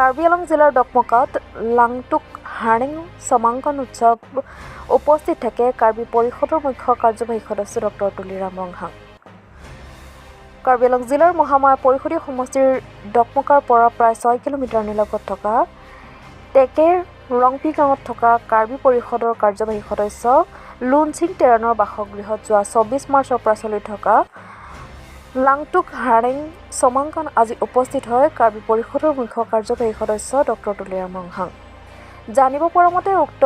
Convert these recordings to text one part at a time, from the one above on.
কাৰ্বি আংলং জিলাৰ ডকমকাত লাংটুক হাৰ্নিং সমাংকন উৎসৱ উপস্থিত থাকে কাৰ্বি পৰিষদৰ মুখ্য কাৰ্যবাহী সদস্য ডক্টৰ তুলিৰাম ৰংহাং। কাৰ্বি আংলং জিলাৰ মহামায়া পৰিষদীয় সমষ্টিৰ ডকমকাৰ পৰা প্ৰায় 6 কিলোমিটাৰ নিলগত থকা টেকেৰ ৰংপি গাঁৱত থকা কাৰ্বি পৰিষদৰ কাৰ্যবাহী সদস্য লুনচিং তেৰানৰ বাসগৃহত যোৱা 24 মাৰ্চৰ পৰা চলি থকা লাংটুক হাৰ্নিং সমাংকন আজি উপস্থিত হয় কাৰ্বি পৰিষদৰ মুখ্য কাৰ্যবাহী সদস্য ডক্টৰ তুলিৰাম ৰংহাং। জানিব পৰা মতে উক্ত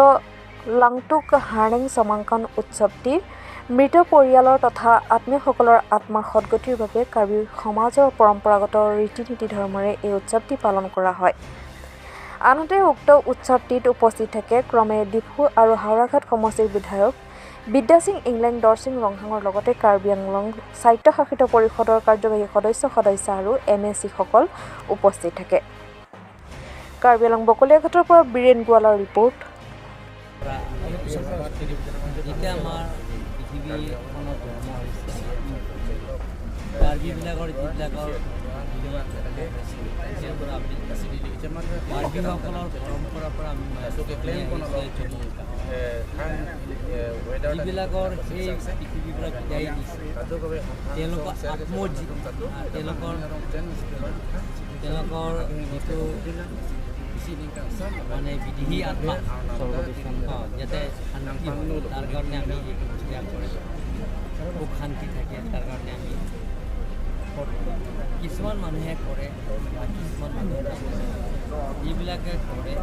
লাংটুক হাৰ্নিং সমাংকন উৎসৱটি মৃত পৰিয়ালৰ তথা আত্মীয়সকলৰ আত্মাৰ সদগতিৰ বাবে কাৰ্বি সমাজৰ পৰম্পৰাগত ৰীতি নীতি ধৰ্মেৰে এই উৎসৱটি পালন কৰা হয়। আনহাতে উক্ত উৎসৱটিত উপস্থিত থাকে ক্ৰমে ডিফু আৰু হাওৰাঘাট সমষ্টিৰ বিধায়ক বিদ্যা সিং ইংলেণ্ড দৰসিং ৰংহাঙৰ লগতে কাৰ্বি আংলং স্বায়ত্তশাসিত পৰিষদৰ কাৰ্যবাহী সদস্য আৰু MAC-সকল উপস্থিত থাকে। কাৰ্বি আংলং বকলিয়াঘাটৰ পৰা বীৰেন গোৱালাৰ ৰিপৰ্ট। যেতিয়া আমাৰ পৃথিৱীখনত জন্ম হৈছে কাৰ্বিবিলাকৰ যিবিলাকৰ কাৰ্বিসকলৰ পৰম্পৰাৰ পৰা আমি যিবিলাকৰ সেই পৃথিৱীৰ পৰা বিদায় দিছে তেওঁলোকৰ তেওঁলোকৰ যিটো মানে বিদেহী আত্মা যাতে শান্তি হয় তাৰ কাৰণে আমি এইটো চেষ্টা কৰিছোঁ, খুব শান্তি থাকে তাৰ কাৰণে আমি কিছুমান মানুহে কৰে বা কিছুমান মানুহে নকৰে, যিবিলাকে কৰে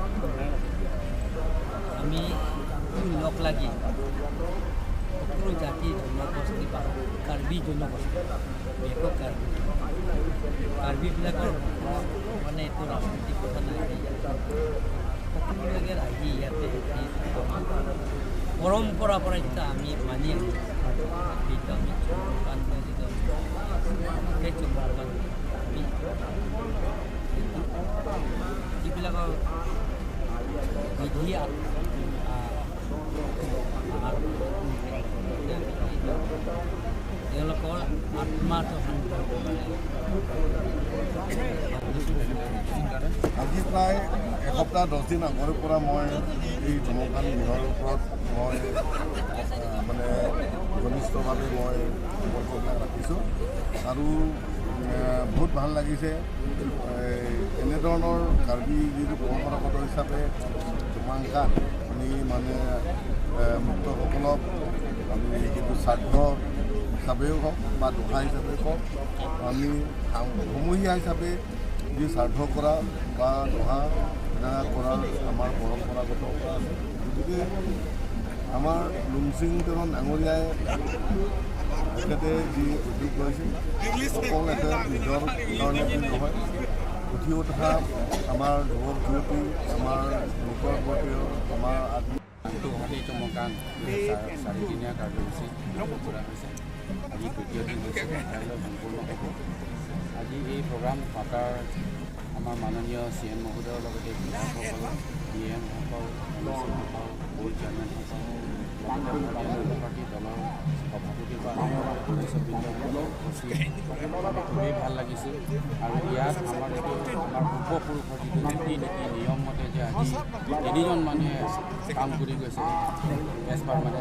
আমি লগ লাগি সকলো জাতি জনগোষ্ঠী বা কাৰ্বি জনগোষ্ঠী বিশেষকৈ কাৰ্বিবিলাকৰ মানে এইটো ৰাজনৈতিক কথা নাই, সকলোলৈকে আহি ইয়াতে পৰম্পৰাৰ পৰা যেতিয়া আমি মানি আছোঁ সেইটো আমি চমুকান সেই চমুকান আমি যিবিলাকৰ বিধি তেওঁলোকৰ আত্মাটো শান্তি হ'ব পাৰে। আজি প্ৰায় এসপ্তাহ 10 দিন আগৰ পৰা মই এই ধৰ্মকান গৃহৰ ওপৰত মই মানে ঘনিষ্ঠভাৱে মই সম্পৰ্কবিলাক ৰাখিছোঁ আৰু বহুত ভাল লাগিছে। এনেধৰণৰ কাৰ্বি যিটো পৰম্পৰাগত হিচাপে ধৰ্মাংকান আমি মানে মুক্তসকলক আমি যিটো শ্ৰাদ্ধ হিচাপেও হওক বা দোহা হিচাপে হওক আমি সমূহীয়া হিচাপে যি শ্ৰাদ্ধ কৰা বা দোহা কৰা আমাৰ পৰম্পৰাগত আছে। গতিকে আমাৰ লুনচিং তেৰণ ডাঙৰীয়াই তেখেতে যি উদ্যোগ লৈছে অকল এটা নিজৰ কাৰণে বুলি নহয়, উঠি উঠা আমাৰ যুৱক যুৱতী আমাৰ লোকৰ প্ৰতি আমাৰ গুৱাহাটী চমকান 4দিনীয়া কাৰ্যসূচী কৰা হৈছে। আজি 2য় দিন হৈছে, কাইলৈ সম্পূৰ্ণ হ'ব। আজি এই প্ৰগ্ৰাম পাতাৰ আমাৰ মাননীয় CM মহোদয়ৰ লগতে বিধায়কসকল, DMসকল, MAC-সকল, বোৰ্ড চেয়াৰমেনসকল, পাৰ্টি দলৰ সভাপতি বা সদস্যবৃন্দসকলক উপস্থিত খুবেই ভাল লাগিছিল। আৰু ইয়াত আমাৰ যিটো আমাৰ পূৰ্বপুৰুষৰ যিটো নীতি নিয়ম মতে যে আজি 3জন মানুহে কাম কৰি গৈছে এজ পাৰ মানে